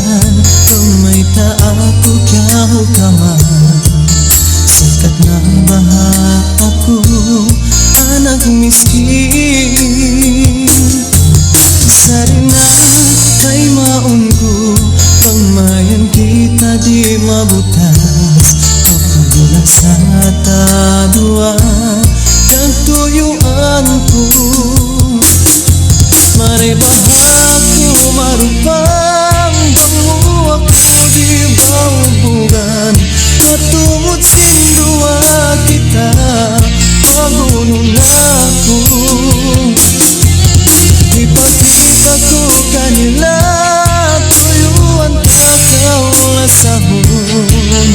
Pagduan Umay taako kyaw kaman Sakat na baha ako Anak miskin Sarina kay maunggo Pangmayan kita di mabutas Kapagula sa tadua Nagtuyuan ko Maribahako marupang Bango ako di baubugan Matungod sindua kita Pagunong ako Ipakita ko kanila Tuyuan takaw lasahon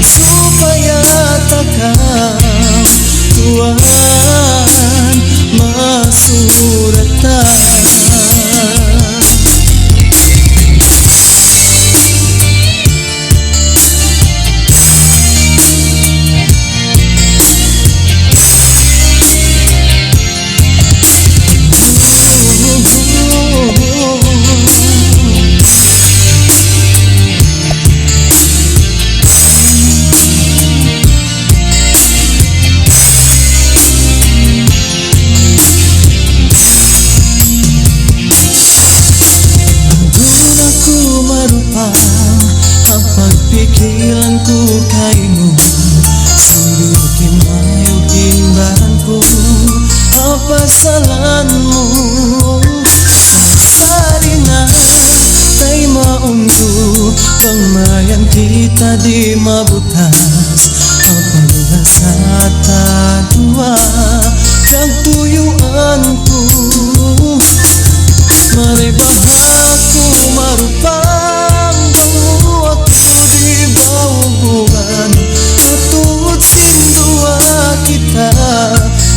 Supaya takaw Tuan masuratan Pikiran ko kayo Sambil kimayo kimbaran ko Papasalan mo Sari na Tay maunggo Pangmayan kita di mabutas Kapagula sa tadua Nagtuyuan ko Maribahako marupang Baubugan Matungod sindua kita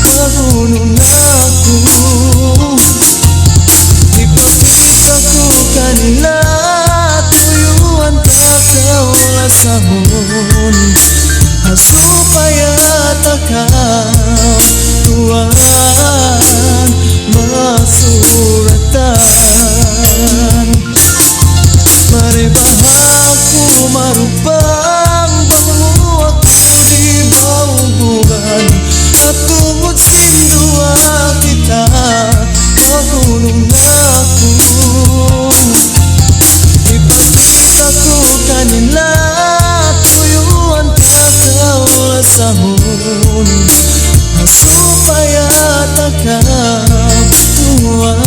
Marunong ako Ipakita ko kanila Tuyuan takaw lasahon Supaya takaw Tuan masuratan Maribahako marupang Bango ako di baubugan At tungod sindua kita Pagunong ako Ipakita ko kanila Tuyuan takaw lasahon Supaya takaw Tuan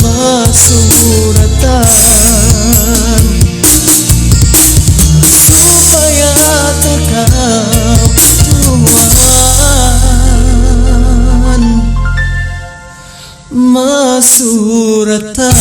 masuratan Supaya takaw Tuan masuratan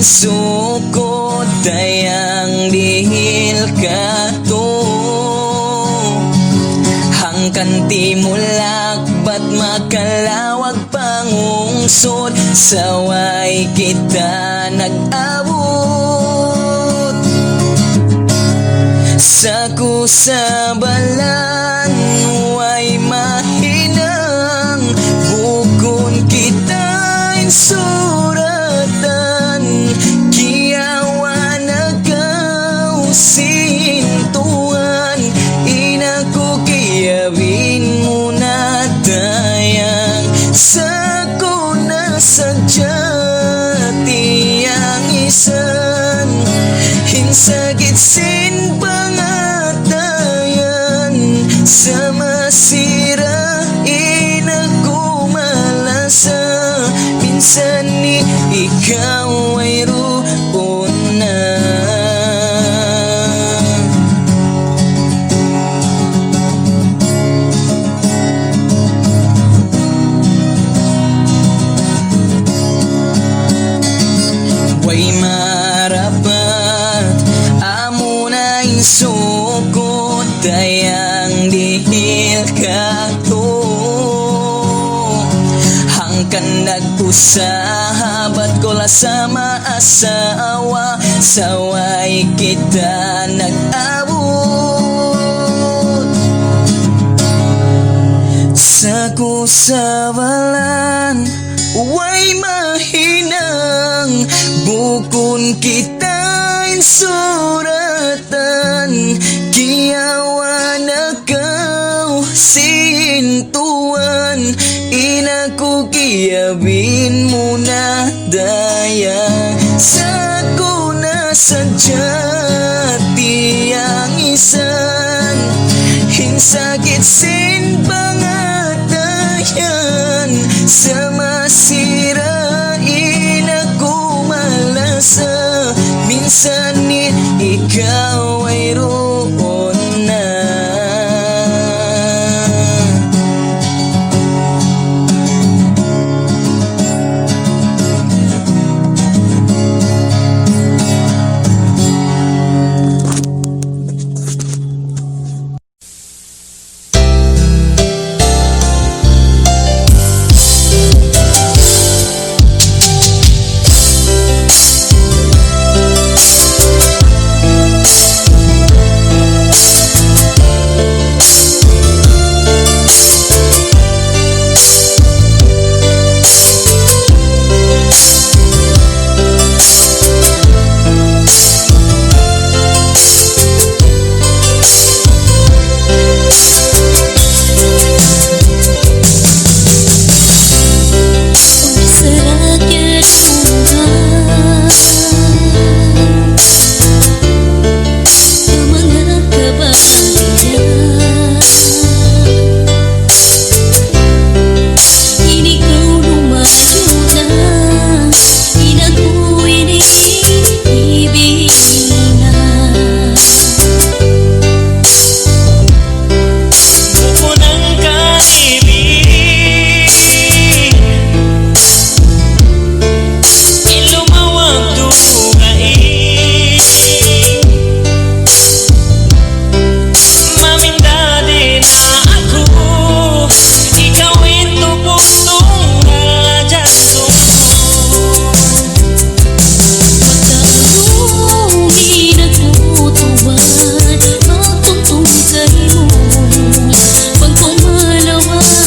Sukot dayang dihil ka to Hangkan timulak ba't makalawag pangungsod Saway kita nag-abot Sa kusabalan way mahinang Bukon kita insuratan Kiyawa nagaw sintuan Inako kiyawin mo na dayang Sa ko nasadya tiyang isan Hinsagit sin pangatayan Sa masira inako malasa Minsan ni ikaw ay roon na Way dihil ka to. Hangkan nag-usahabat ko la sama asawa, saway kita nag-abot. Sa kusawalan, way mahinang, bukon kita insuratan, kiyawa na kau sintuan, ina ko kiyabin mo na daya, sa ko na sadya tiyang isan, hinsakit sin pangatayan, sa masirain ako malasa, minsan ni ikaw ay roon na. Pagkumalawan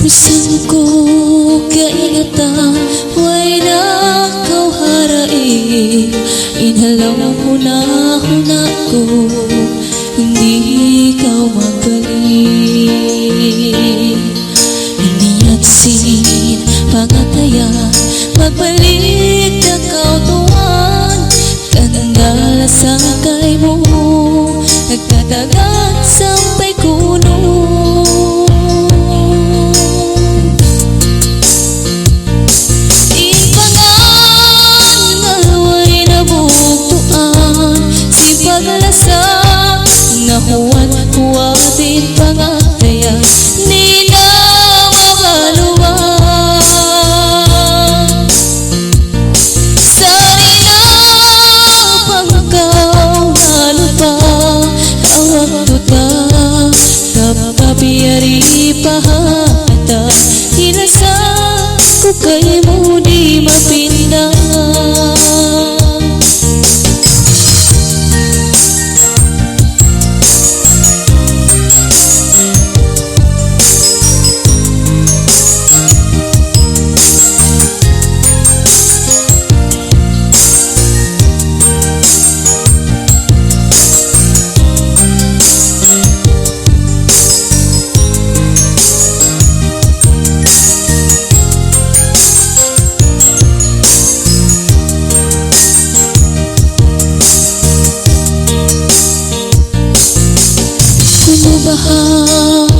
Pusan ko kaingatan, way na kau harai. Inhalaw huna-huna ko, hindi kau magbalik. Iniat sin pangataya, magbalik na kau tuwan. Kanandala sa kay mo, nagtatagat sampai kuno. Nahuwat-huwatin pangataya, di na mabaluan. Sari na pangkaw halupa, awak tuta, kapapiyari pahata, hinasa ko kay mo di mapindah.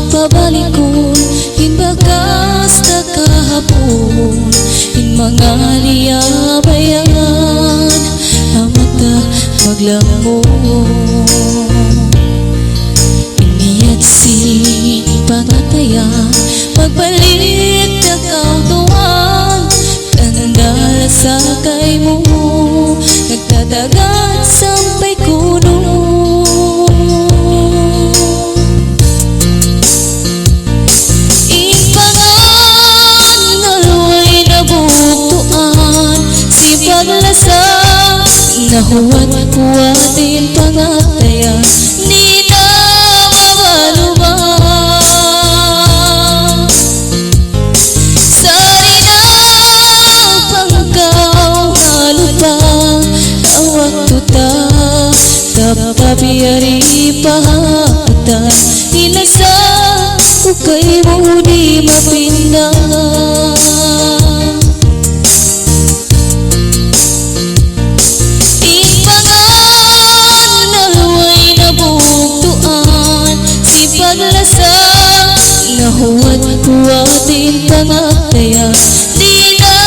Pabalik ko, hinbagas na kahapon, in mga liyabayan, amat na maglamon. Iniyat sin pangataya, magbalik na kau tuwan. Kanandala sa kay mo, nagtatagat sampai kuno. Nahuwat-huwatin pangataya, di na mabaluan. Sari na pangkaw halupa, awak tuta, kapapiyari pahata, hinasa ko kay mo di mapindah. Nahuwat-huwatin pangataya, di na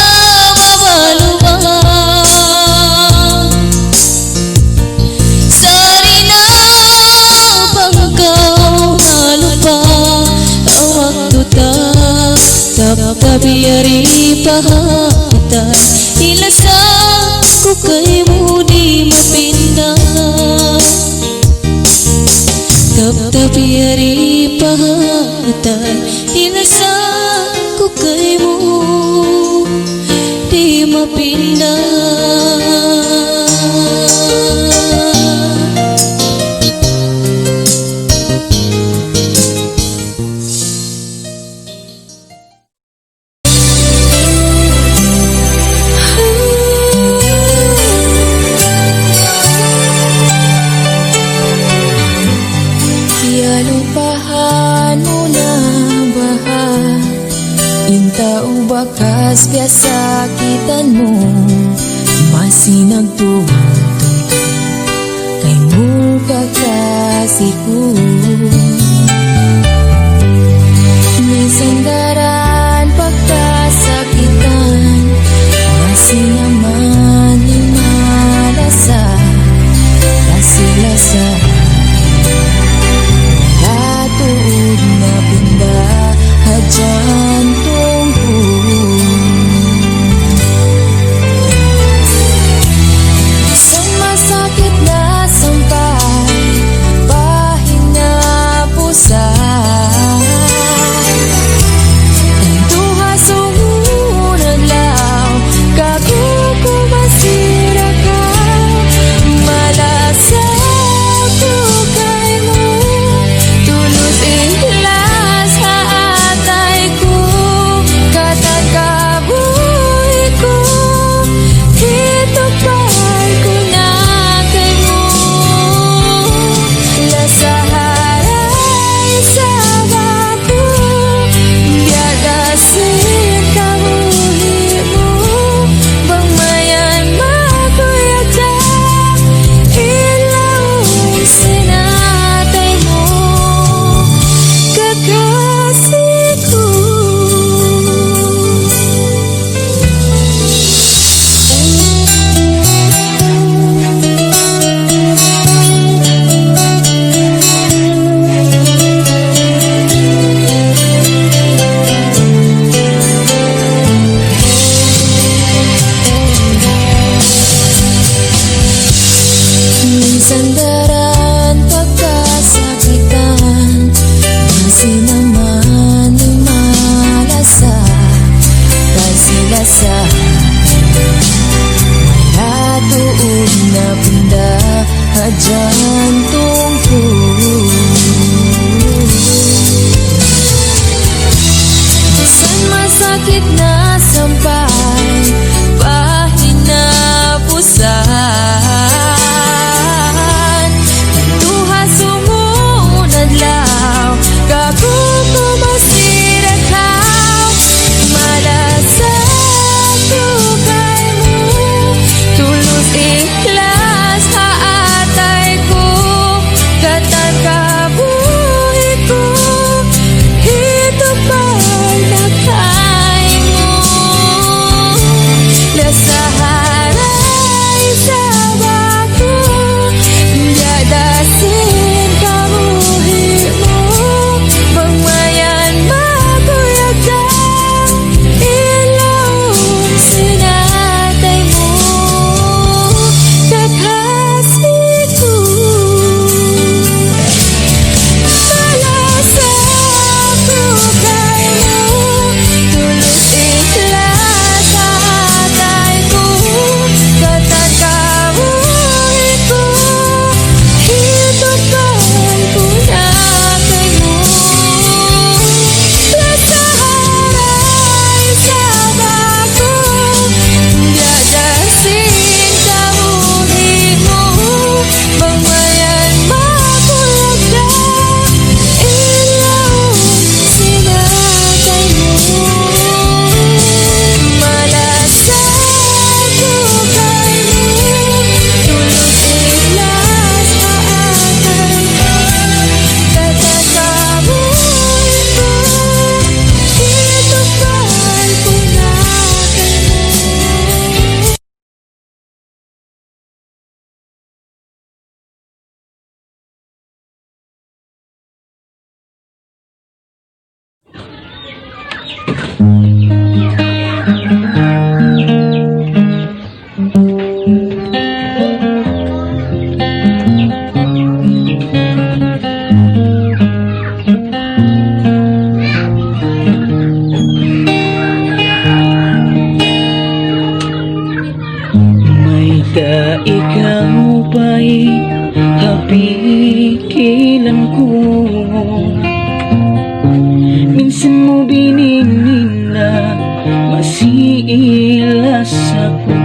mabaluan. Sari na pangkaw halupa, awak tuta, kapapiyari pahata, hilasa ko kay mo di mapindah. Kapapiyari pahata, hinasa ko kay mo di mapindah. Lupahan mo na ba? Intao bakas piasakitan mo, masinagtuwa-tuwa kay mo kakasih ko. May sandaran pagkasakitan, masinaman yung malasa, lasa-lasa. Tuod na pindah jantung ko. Sa masakit na sampay, pahinga sakit na sampay, pahinapusan. Duha sumunod law, kaguto masirakaw. Malasag tukay mo, tulus ikhlas haatay ko. Katan kabuhi ko, ito pa'y nakay mo. Nasaharay sa bako, dadasin kabuhi mo. Pagmayan maguyag ka, ilawong sinatay mo. Kakasih ko, malasag tukay mo, tulus ikhlas haatay ko. Katan kabuhi ko, ito pa'y punakay mo. Nasaharay sa bako, dadasin kabuhi mo. Pagmayan maguyag ka, ilawong sinatay mo. Malasag tukay mo, tulus ikhlas haatay ko. Katan kabuhi ko, ito pa'y punakay mo. May ka ikaw pa'y hapikilan ko. Minsan mo bininin na masiilas ako.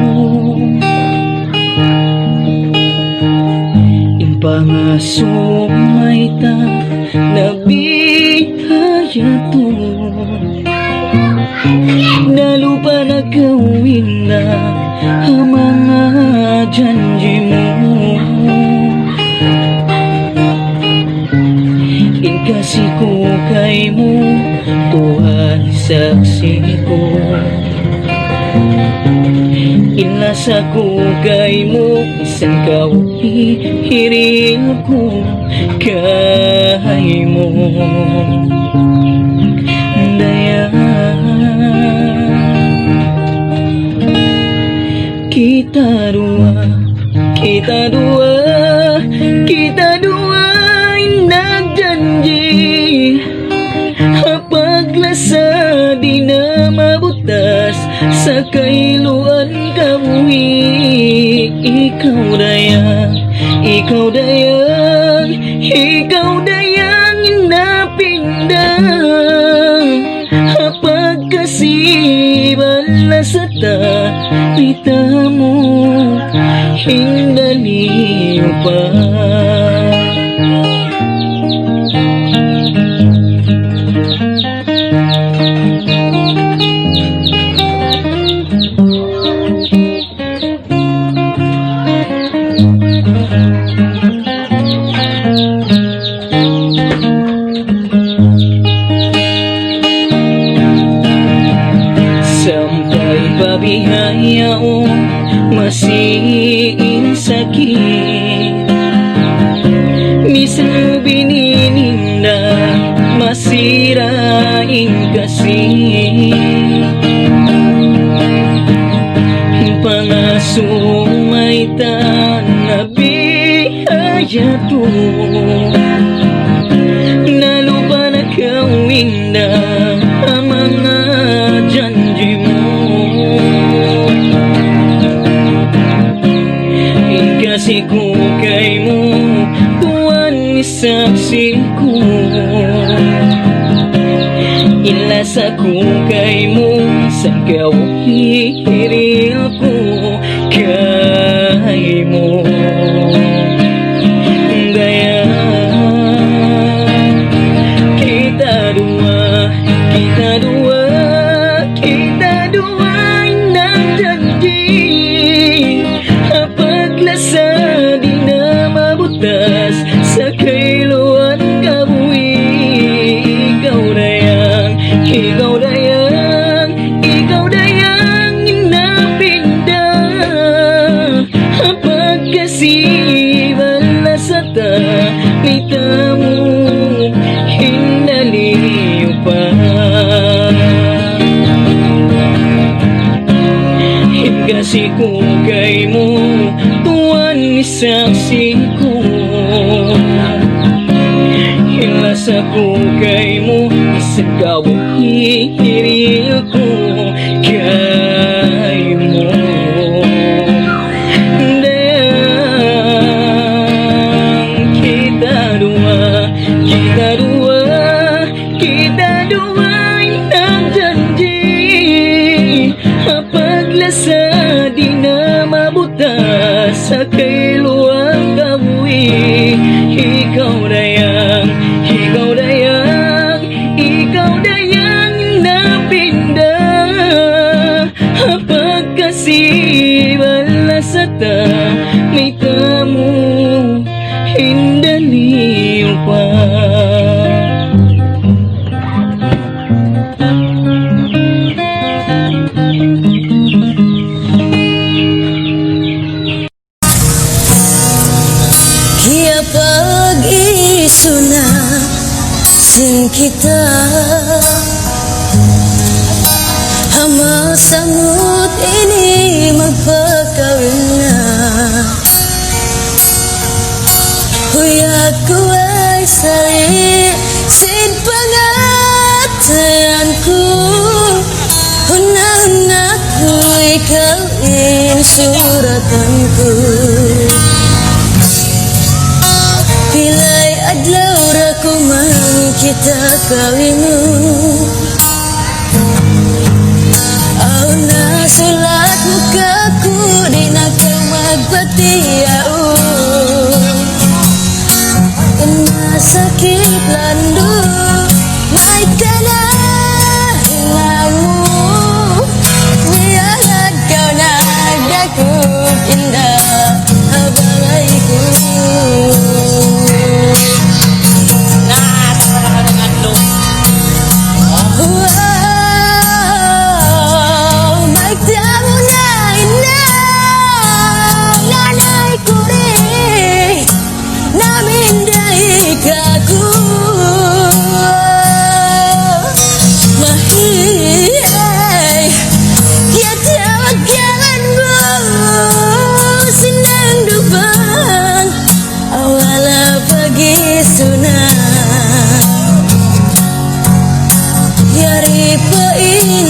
Impangaso may ta nabihaya to. Nalupa na gawin na ang mga janji mo. Inkasi ko kay mo, tuhan saksi ko. Inasa ko kay mo, isan ka hiril ko kay mo. Daya kita dua nagjanji. Paglasa di na mabutas sa kailuan kabuhi. Ikaw dayang inapindang. Pagkasiban na sa tapita mo, hindaliw pa. Sampai pabihayao masiin sakit. Minsan mo binininda masirain kasi. Pangaso may tanabihaya to. Nalupa na gawin na ang mga janji mo. Kasi ko kay mo, tuwan ni saksi ko. Ilas sa kukay mo sa kawihiril ko kay mo. Daya kita dua, kita dua, kita dua ng janji. Paglasa di na mabutas sa kailuan kabuhi. Ikaw dayang, ikaw dayang, ikaw dayang inapinda. Pagkasiban na sa ta mita mo hinaliw pa. Hingasi ko kay mo tuwan ni saksi ko. Hilas ako kay mo sa kawihiril ko kay mo. Dayang kita dua, kita dua, kita dua ng janji. Paglasa di na mabutas sa kailuang kabuhi. Ikaw dayang, ikaw dayang, ikaw dayang napinda. Pagkasiban sa ta may tamo hindaliw pa. Kaya pag-isuna sin kita hama samut ini magpakawin na. Huya ko ay sari sin pangatayan ko. Huna-huna ko ikaw insuratan ko. Pilay adlaw ra ko man kita kawin mo. Aw nasulat mo ka ko di na ka magpatiyao. Sakit lando may kanahilang mo. Niyalag ka na dakot indah habangay ko.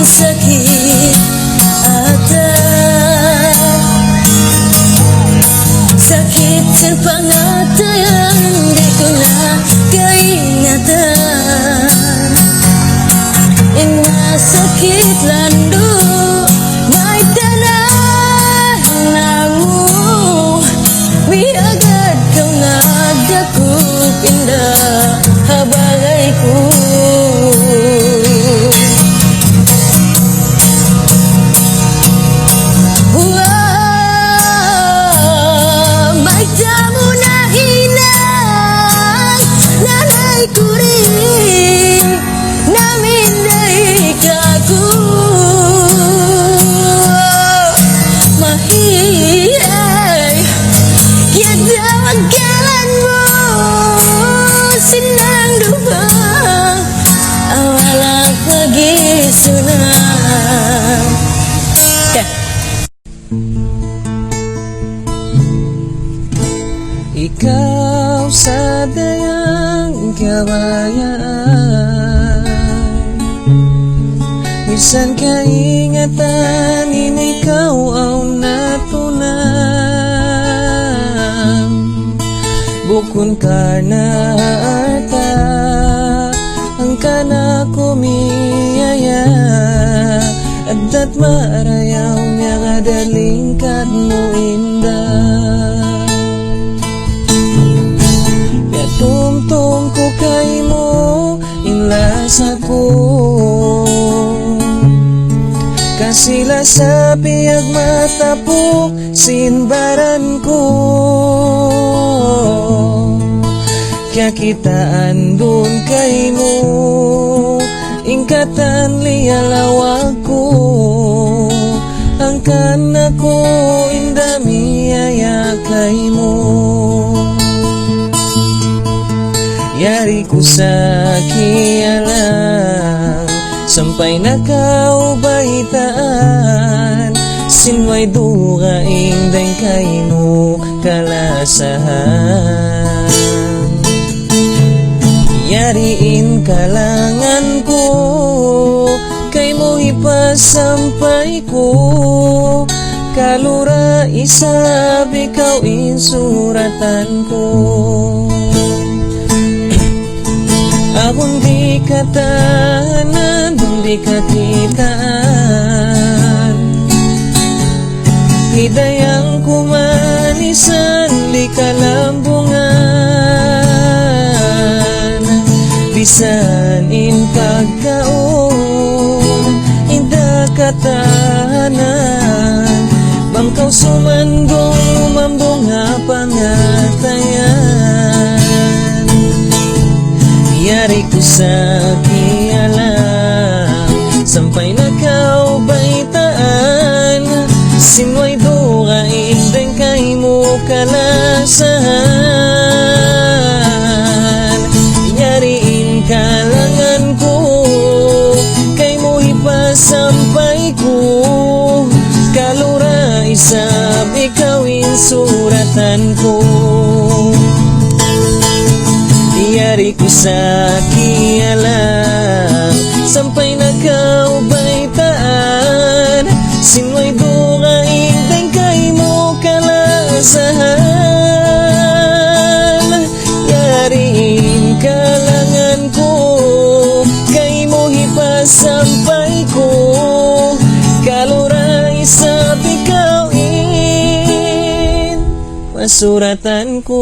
Sakit atau sakit terpangatayan di ko na kaingatan. Ina sakit lando may tanahan mo. Biagad kau nagdakop indah habagay ko. Ikaw sa dayang kabayan, bisan kaingatan ini kau au natunan. Bukun karena harta ang ka na kumiyaya Addat marayaw niya kadaling kat mo indah Yatumtum ko kay mo inlas ako Kasila sa piyag matapok sinbaran ko Kaya kita andun kay mo Ingkatan liyalawag ko Angkan ako indamiyaya kay mo Yari ko sa kialang Sampay na kaubaitaan Sinway duga ingdeng kay no kalasahan Yariin kalangan ko Kay mo ipasampay ko Kalura isab ikaw insuratan ko Akong di katahanan Kung di kakitaan Hidayang kumanisan Di kalambungan Bisan in pagkaon Inda katahanan Bangkaw sumandong umambong nga pangatayan Yari ko sa kialang Sampay na kaubaitaan Sinway duga indeng kay mo kalasahan Yariin kalangan ko Kay mo ipasampay ko Kalura isab ikaw insuratan ko Yari ko sa kialang Sampay na kaubaitaan Sinway duga indeng kay mo kalasahan Yariin kalangan ko Kay mo hipasampay ko Kalura isab ikaw masuratan ko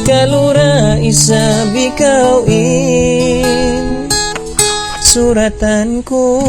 Kalura isab ikaw suratan ko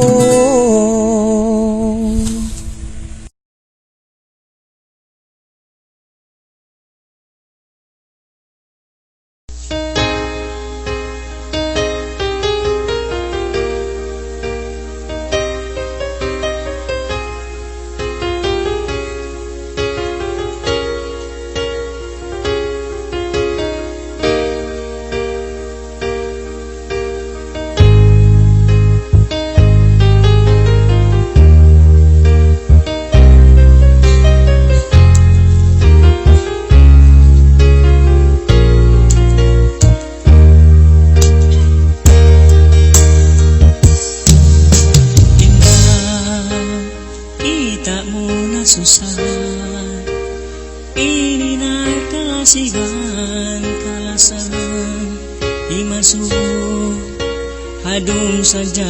Hadung saja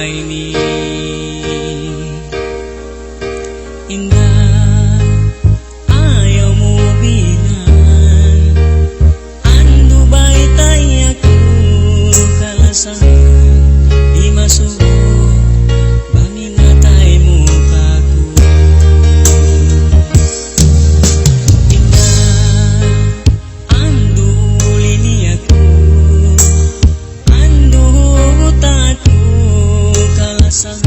ini indah ayaw mo bilang ando ba'y tayaku kalasan di masuko bangin na tayo mukaku indah ando lini aku ando taku kalasan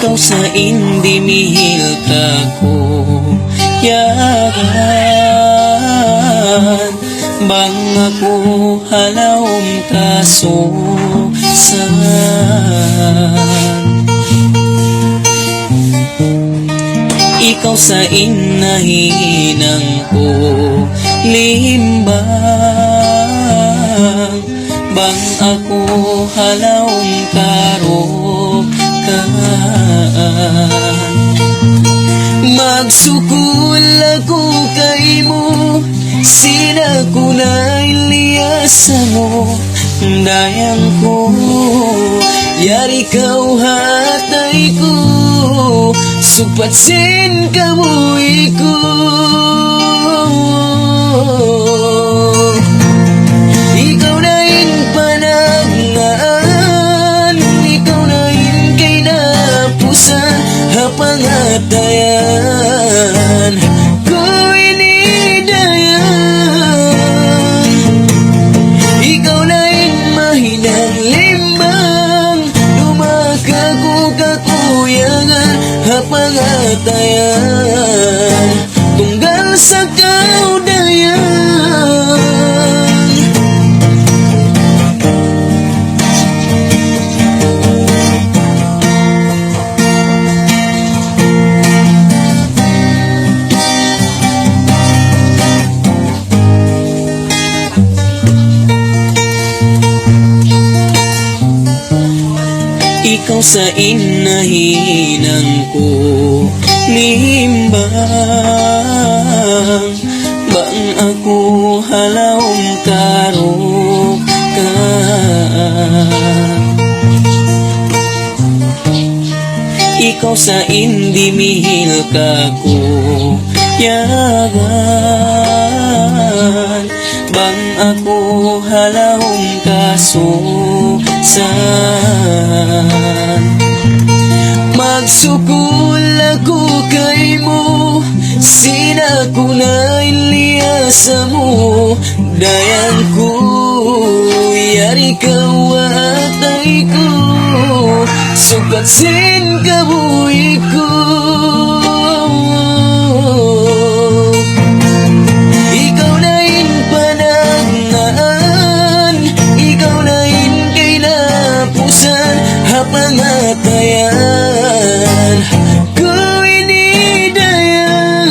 Ikaw sa indi mihil kako yagan bang ako halawom kasusan. Ikaw sa inahinang ko limbang bang ako halawom karokan. Magsukul ako kay mo, sina ko na iliyasa mo, dayang ko, yari kau hatay ko, supatsin kamuy ko. Ikaw na in panagnan, ikaw na in kay napusan, hapangatayan ko inidayan. Ikaw na in mahinang limbang, lumakago kakuyangan, hapangatayan tunggal sa kaudayan. Ikaw sa inahinang ko limbang bang ako halawom karokan. Ikaw sa indi mihil kako yagan bang ako halawom kasusan. Magsukul ako kay mo, sina ko na iliyasa mo, dayan ko, yari kau atay ko, supatsin kabuhi ko. Ikaw na in panagnan, ikaw na in kay napusan, hapangatayan ko inidayan.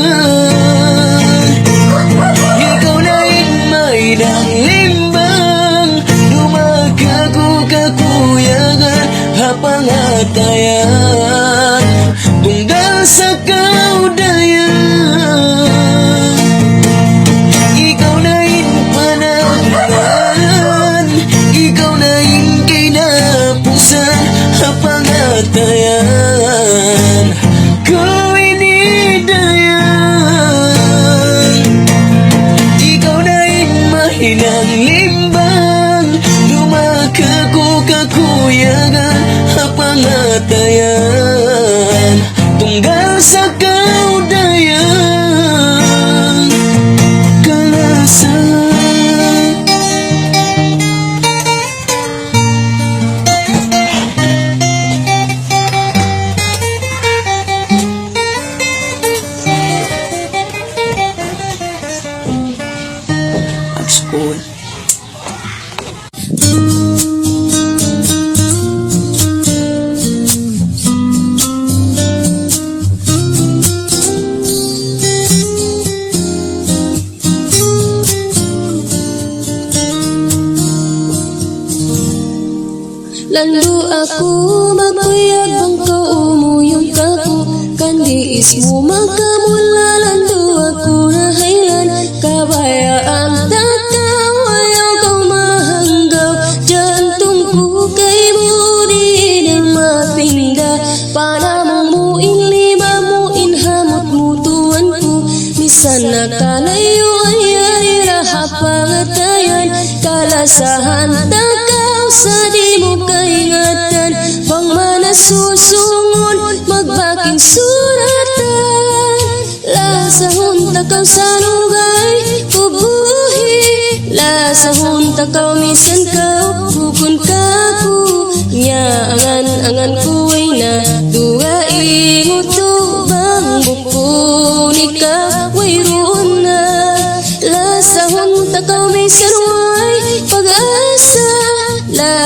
Ikaw na in maidang limbang, lumakago kakuyangan, hapangatayan tunggal sa kaudayan. Ikaw na in panagnan, ikaw na in kay napusan, hapangatayan ko inidayan. Ikaw na in mahinang limbang, lumakago kakuyangan, hapangatayan tunggal sa kaudayan. Kalasan at school. Lalo ako magkuyag bang kaumuyong kako, kandiis mo magkamula. Lalo ako nahailan, kabayaan takaw, ayaw kang mahanggaw. Jantong ko kay mo di din mapingga, para mong muin lima muin hamot mutuan ko. Misan nakalayo ay yari rahap pangatayan, kalasahan takaw sa di mo kaingatan. Pang manasusungon magbaking suratan, lasahon takaw sa lugay kubuhi, lasahon takaw misan kau bukon kaku. Nya angan-angan kuway na duwa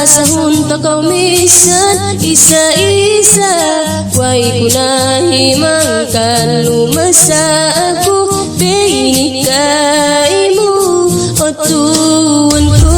lasahon takaw misan isa-isa, way kunahimang kan lumasa ako, pinikay mo o tuwan ko.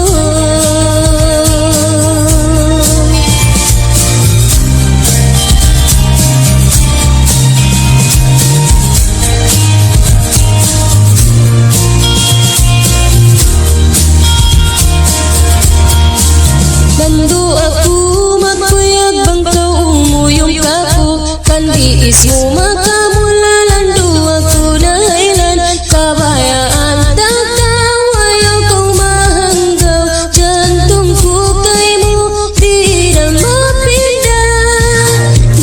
Nando ako magkuyag bang kau umuyong kako, kandiis mo makamula. Lando ako dahilan kabayaan takaw, ayaw kong mahanggaw. Jantong ko kay mo di na mapinda,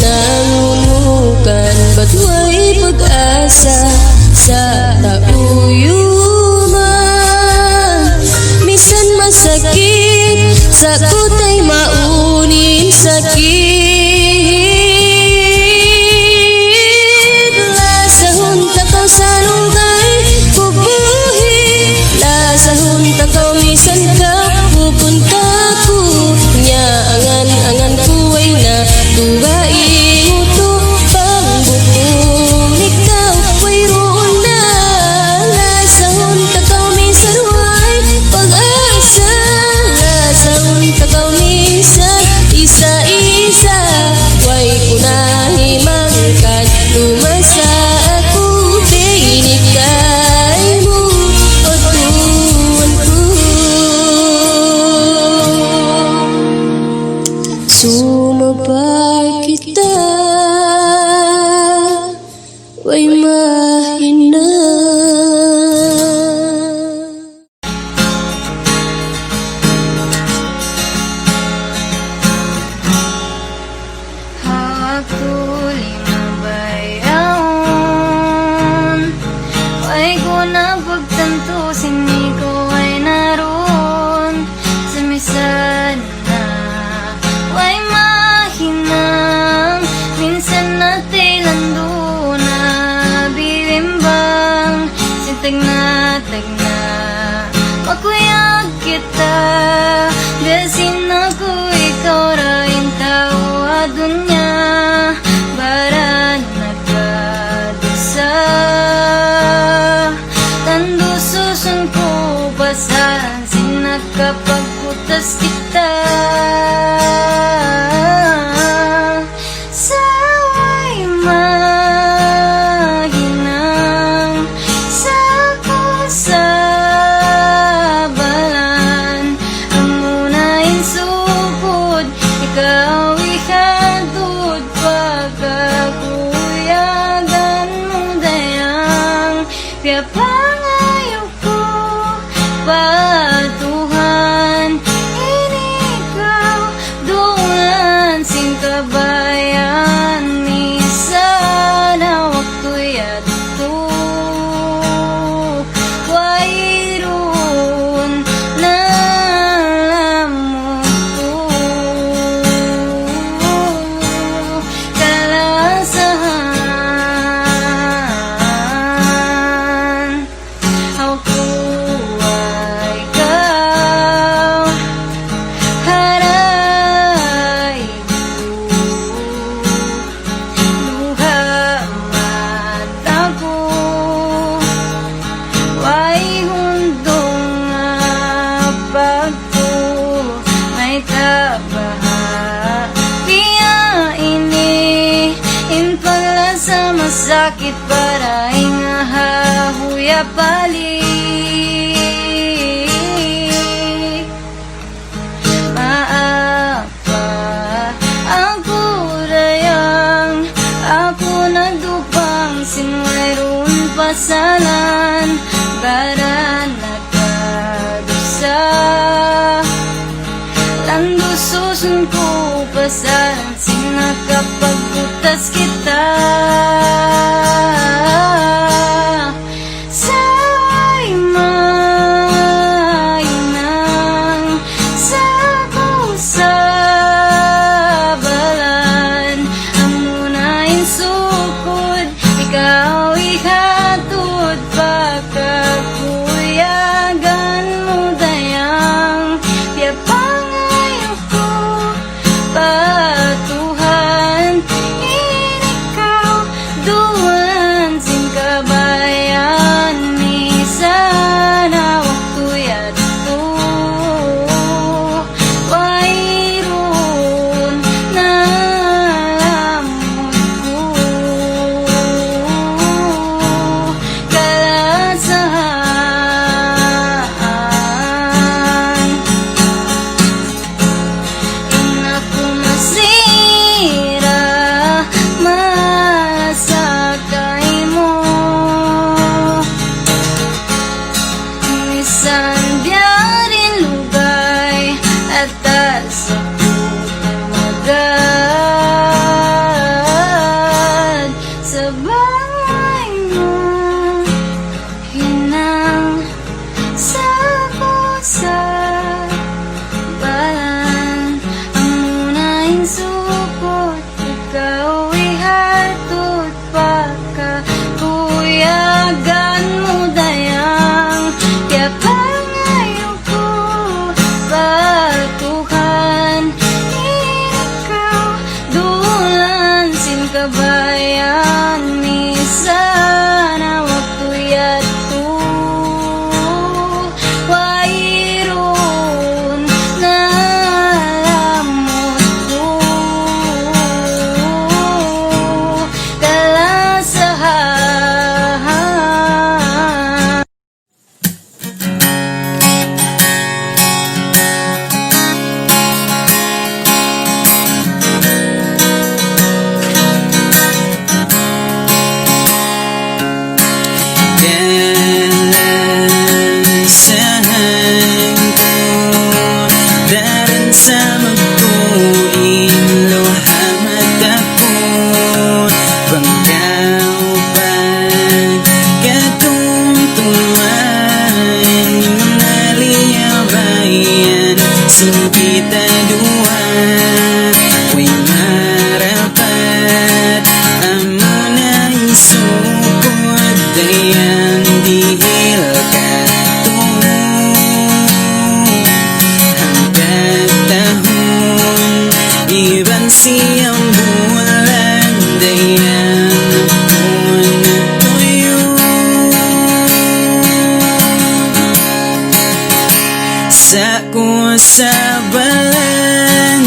nangunukan ba't way pag-asa sa tauyuman. Misan masakit sa kutay maunin sakit, lasahon takaw sa lugay pubuhi, lasahon takaw misan ka pupunta ko. Nya angan-angan ko ay na tugaing uto, pangbukong ikaw way roon na. Lasahon takaw misan way pag-asa, lasahon takaw misan isa-isa, way kunahimang kan lumasa ako, pinikay mo o tuwan ko. Sumapar kita, way mahina. Hatuloy mabayaon, way ko na pagtanto, sini ko ay naroon sa misan na way mahinang. Minsan natin lando na bibimbang, sintag na makuyag kita, gasin ako ikaw rin tao adunya, baran nagkadusa. Tando susun ko pasaran, sinakapagputas kita sa way mahinang sa kusabalan. Ang munahin sukod, ikaw ihatod, pagkakuyagan mo dayang, kaya pangayo ko patuhan, inikaw dungan sing kabayan, misan hawak ko'y ato, wayroon na lamok ko. Kalasahan ako ay ikaw, haray luha mata ko, way hundong pagko, may kabaha ini pala sa masakit para ingahahuya balik. Maapa ako rayang, ako nagdupang sinwayroon pasalan, baran nagkadusa. Lando susun ko pasalan, sinakapagputas kita sa way mainang sa kusabalan. Ang munahin sukod, ikaw ihatod, pagkakuyagan mo dayang, kaya pangayo ko sukot, ikaw ihatod pa ka. Kuyagan mo dayang, kaya pangayo ko batuhan. Ikaw dulan sin kabayan, minsan waktu yato wairon na lamot ko kalasahan. Dalasahan ko daran sa magtuin luha mata ko bangkaw pag katumtuman naliyabayan singkita dua way marapat amo na isukod dayan dihil ka to hanggang tahon iban siyang bulan dayan kung tuyo sa ko sa balan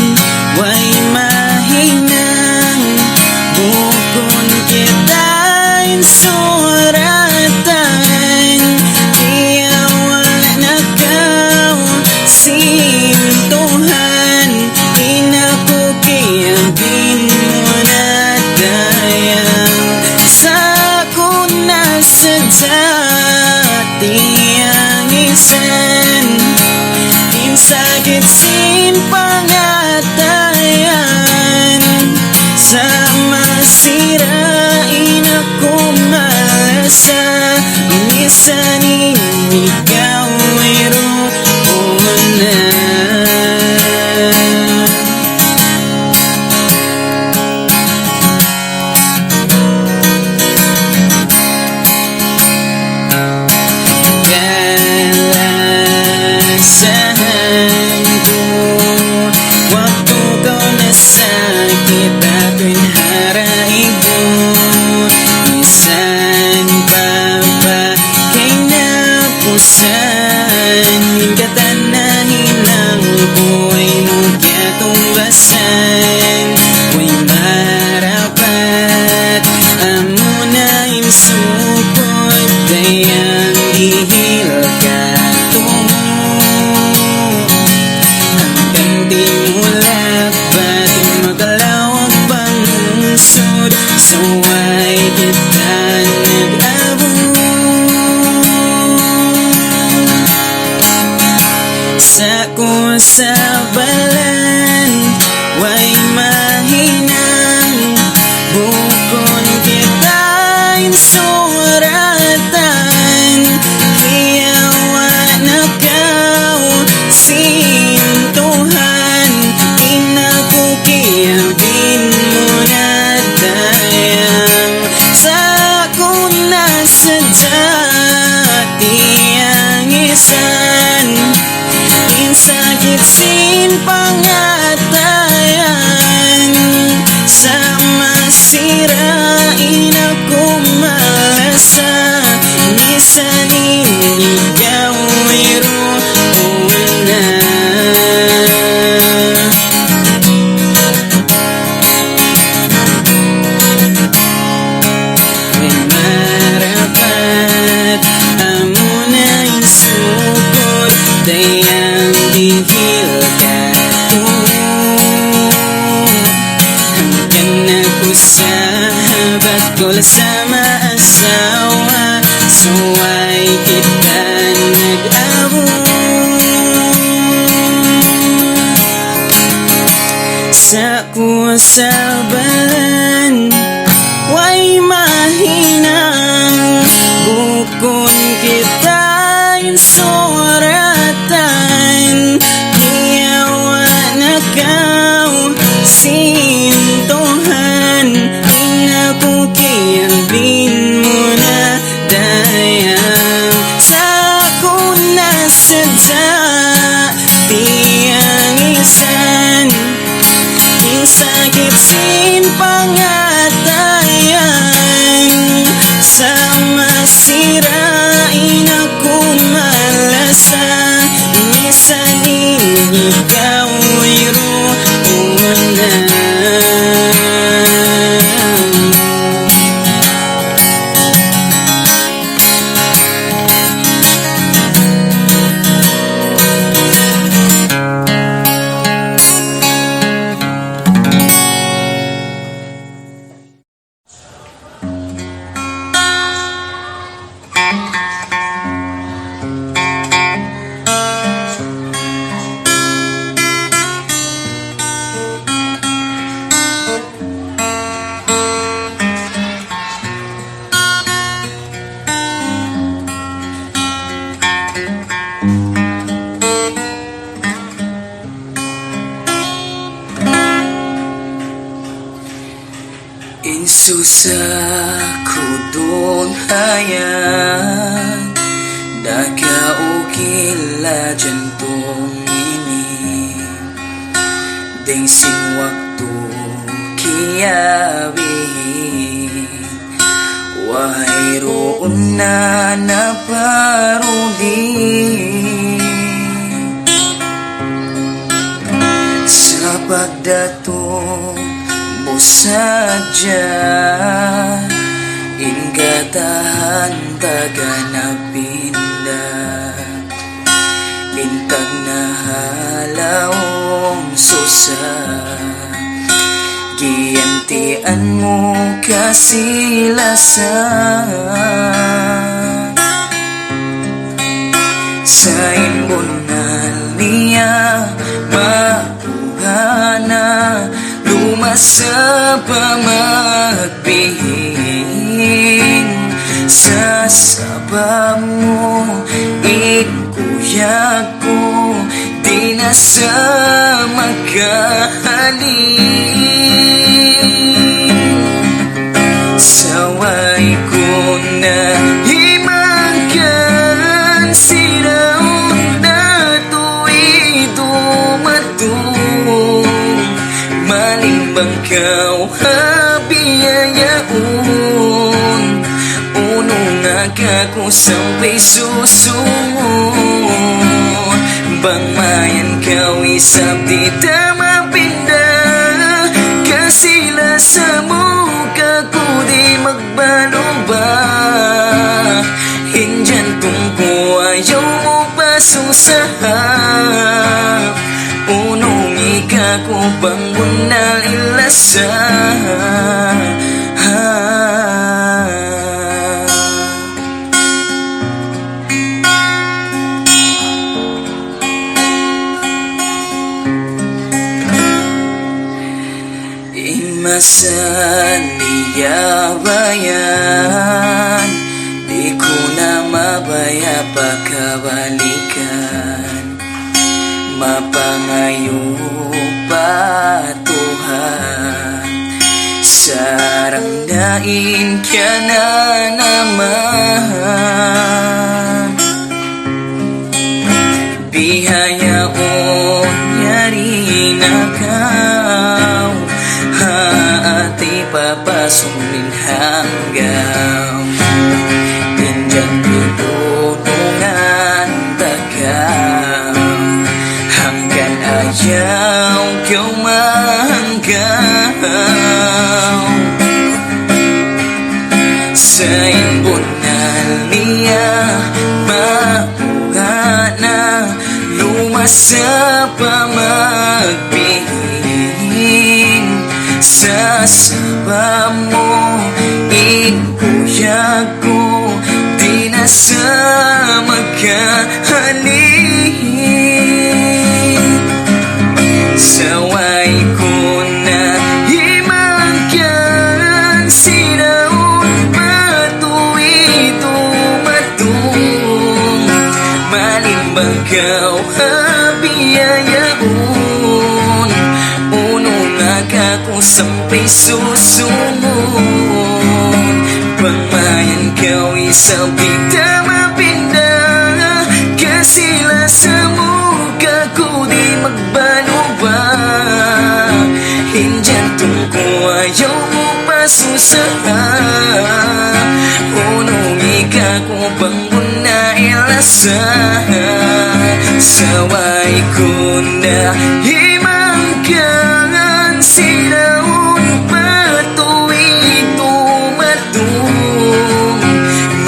way mahinang bukon kitain suratan kaya wala na kaw sintuhan inakukiyabin mo na dayang sa kuna sa tiyang isan insakit sin pangatayan sa masirain ako malasa minsan ikaw mayroon na kalasahan ko waktu kau nasakit ako'y haraigo minsan pa ba kay napusan katanahin ng buhay mo kaya tumbasan way marapat amo na imsukod dayang dihil ka to hanggang di mo lakbat magalawag pangungsod sa way kita nag-abot sa ko sa balan way mahinang bukon kitain suratan kaya wala na kaw sintuhan inakukiyabin mo na dayang sa kuna sa tiyang isan insakit sin pangatayan sa masirain ako malasa minsan ikaw mayroon na may marapat amo na isukod dayang dihil ka to hanggang nakusabat ko sama asawa suway kita nag-abot sa kusabalan way mahinang bukon kita insuratan kaya wala na kaw basin pangatayan sa masirain ako malasan. Minsan ikaw ay roon na. Insusa ko doon hayan nakaukila jantong ini deng sing waktu kiawi wahai roon na naparuli sa pagdatong mo sadya ingkatahan taga napinda intag na halawong susa giyantian mo kasilasan sa imbonal niya mapuhana lumasa pamagbihing sa sabab mo ikuyag ko di na sa makahalin saway ko na himangkan siraw na tuwi dumadong malimbang kau habiyayaon unong nagako sampai susunod bang mayan kau isap di tamapinda kasila sa muka ko di magbalo ba hinjantong ko ayaw mo pasusahan unong ikaw bangun na ilasa imasan niya bayan di ko na mabaya pagkabalikan mapangayo pa Tuhan sarang dain ka na naman bihayaon yari na kau haati papasungin hanggang pinjang ditulungan tagaw hanggang ayaw kau mahanggaw sa imbonal niya mabuha na lumasa pamagbihing sa sabab mo ikuyag ko di na sa magkahalin saway ko na himangkan siraw matuwi dumadong malimbang kau habiyayaon unong nagako sampai susunod pangmayan kau isang bita mapinda kasila sa muka ko di magbalo ba hinjantong ko susaha. Unong ika ko panguna ilasa. Saway ko na himangkan sinaun patuwi tumatung.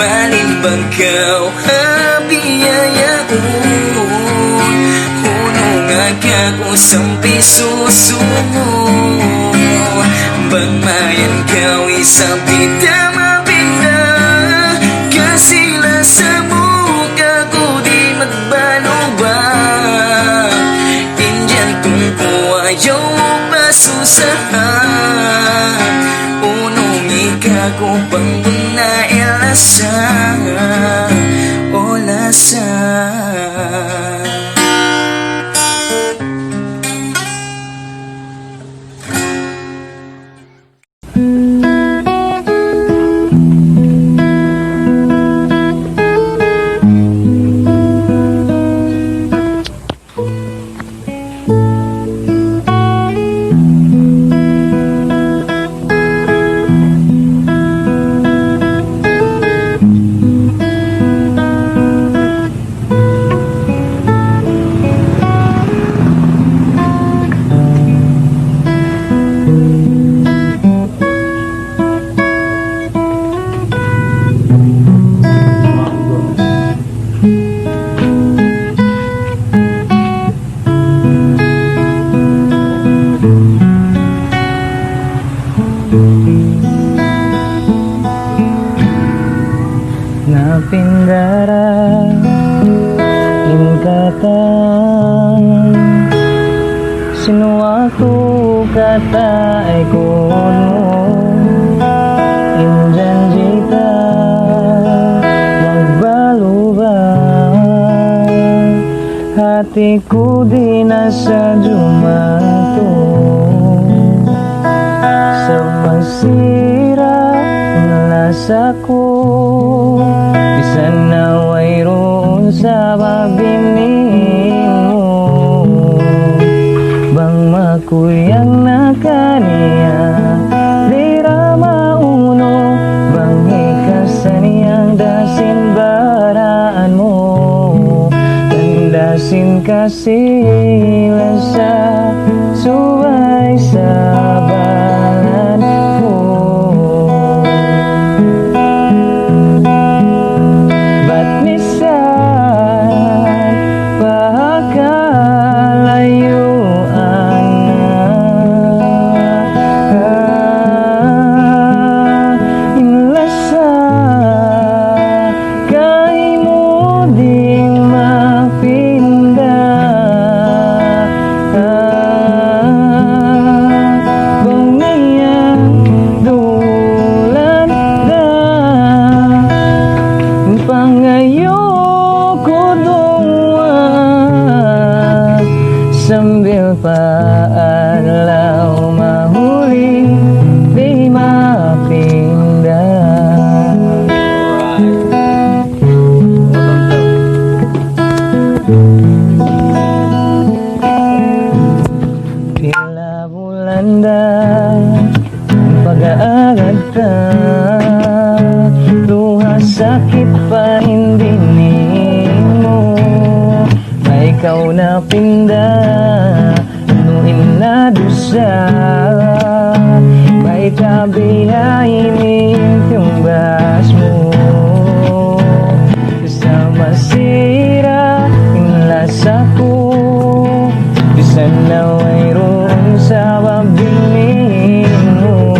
Balimbang kau habiyayaun. Unong aga ko sampai susumo. Bang mayan kau isang pita mabinda. Kasila sa muka ko di magbalubang. Injan kung ko ayaw pasusahan. Unong ika ko panguna ilasa. O lasa. Napindara ingkatan sinuwatu kata ay kuno injanjita magbalubang hatiku di nasa jumato sa masira nasaku sana wayroon sa babingin mo. Bang makuyang na kaniya di ramauno. Bang hikasan niyang dasin baraan mo. Tandasin kasilan sa suway sa balan ko. Sambil paalaw mahuli di mapindah. Pila bulanda pag-aagad ka, luha sakit pa hindi mo. Ikaw na pinda, nuhin na dusa. May tabihainin yung bas mo. Sa masira yung lasa ko. Isa na mayroon sa babingin mo.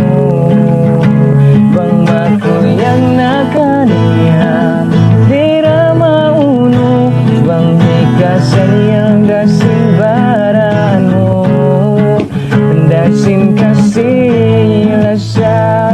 Bang makuyang na kaniya di ramauno. Bang kasayang dasin baraan mo. Dasin kasila sa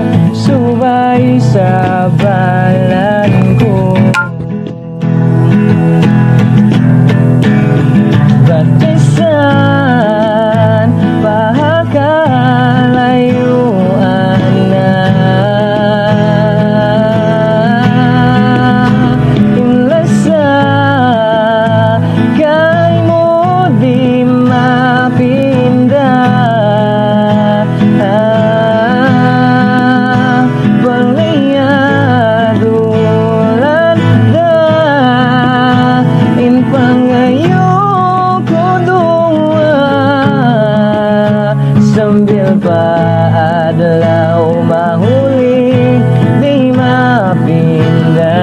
adlaw mahuli di mapindah.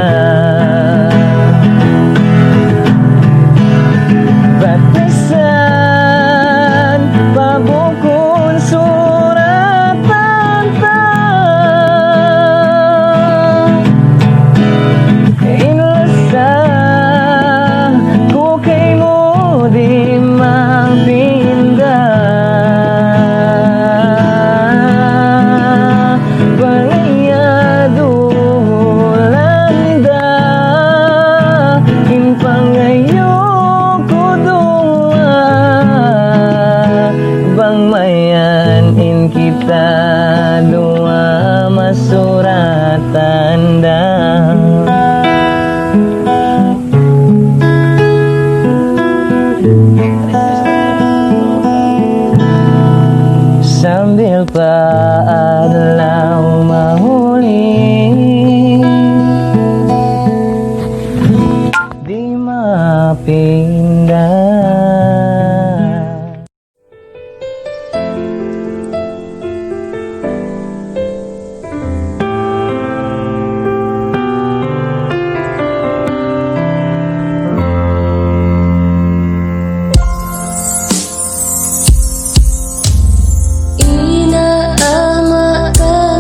Batasan pabukon suratan ta, inlasa ko kay mo di mapindah. Pangayado landa in pangayo ko dua, bang mayan in kita dua masuratan da. Sambil paadlaw mahuli di mapindah. Inaama ka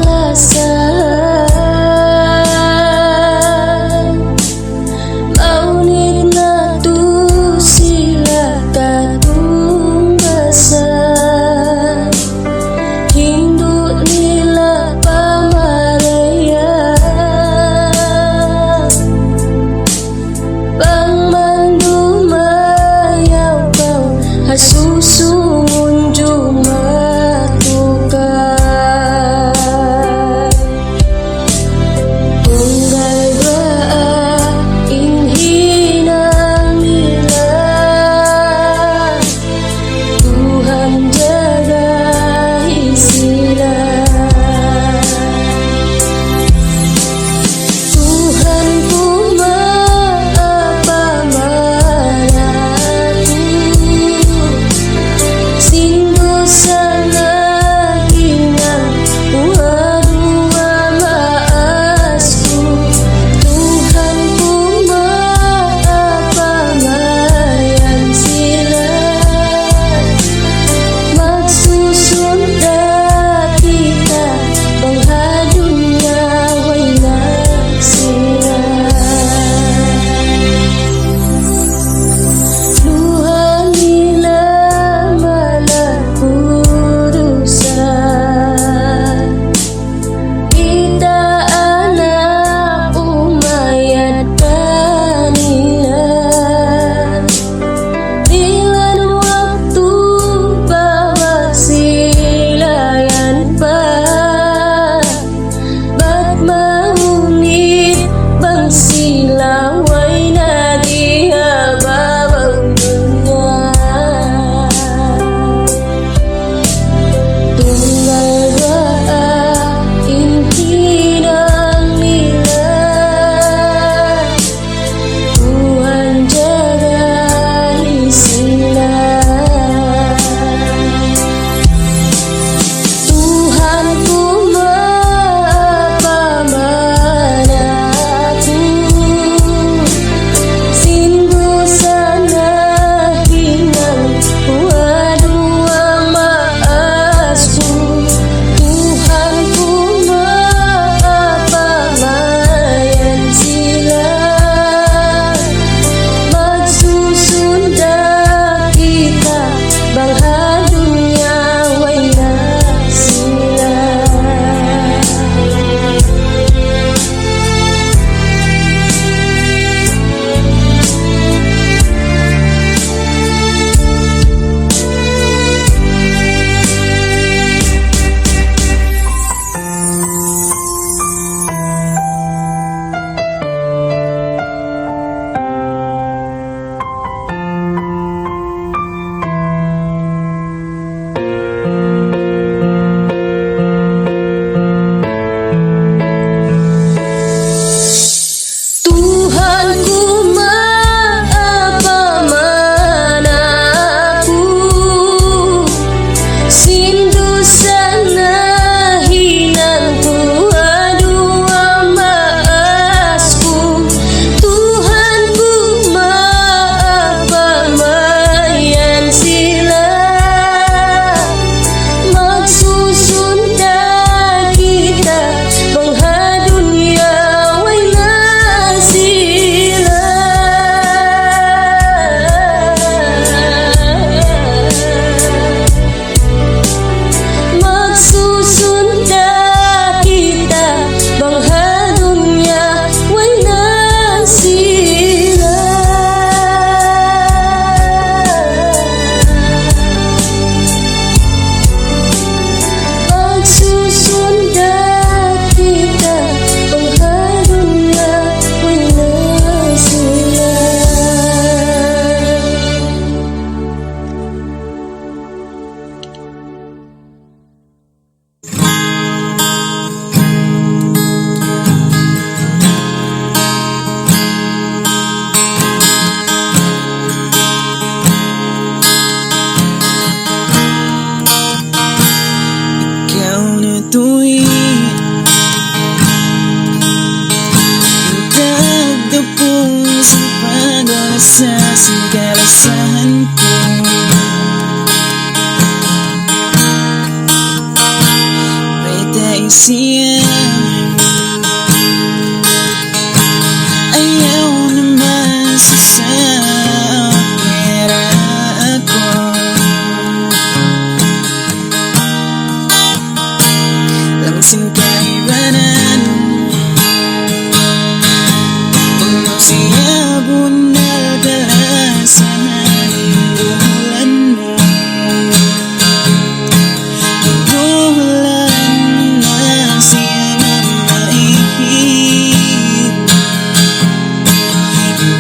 siya. Ayaw naman sa pera ako. Langsing kaibanan Puno siya bunal dalasan bulan mo. Bulan na siya na maihip.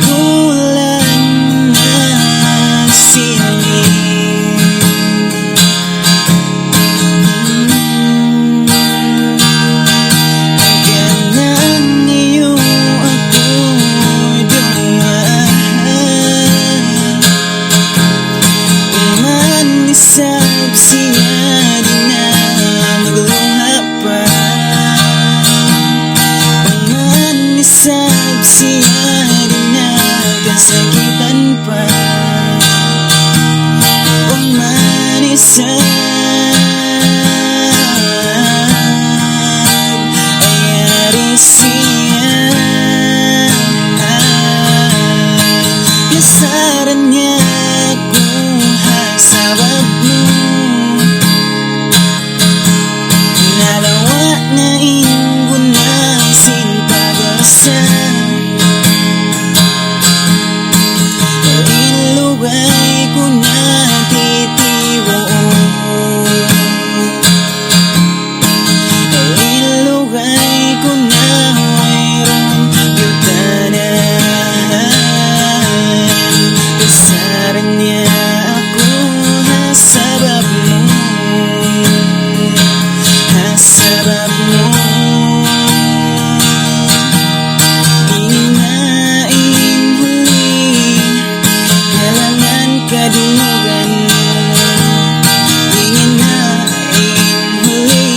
Bulan na siya Ganang iyo ako dumaan. Umanisap siya di na magluha pa. Umanisap siya di na kasakitan pa. Umanisap ayari siya. Kasaran niya ako hasabab mo. Nalawa na inggo na sinpagasa. Ilugay ko na titiwo. Ilugay ko na mayroon yutanan. Kasaran niya ako hasabab mo. Hasabab mo. Hinain huli halangan kadungan mo. Hinain huli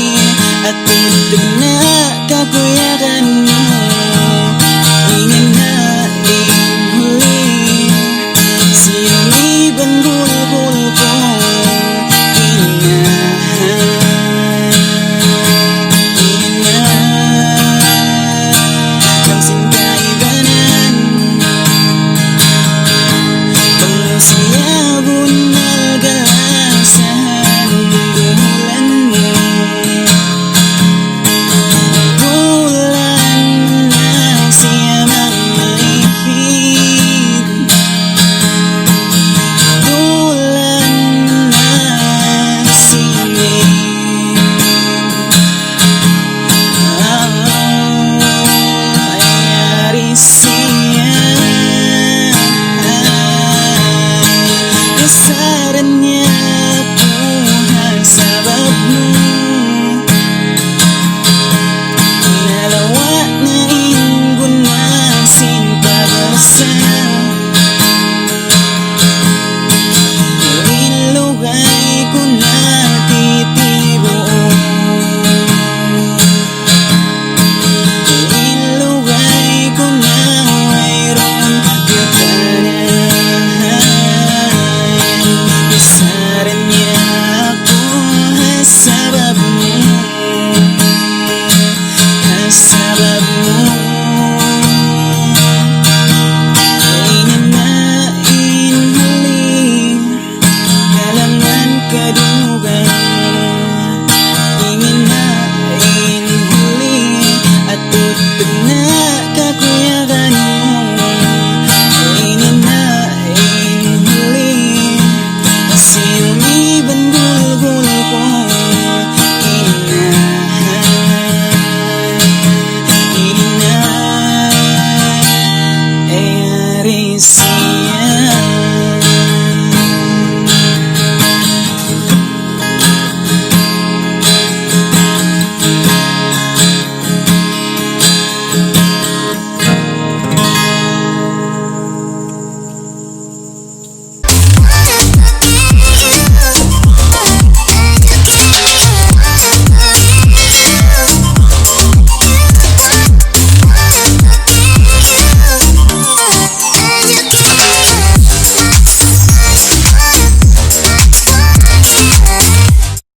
at tuntun na kakuyakan mo.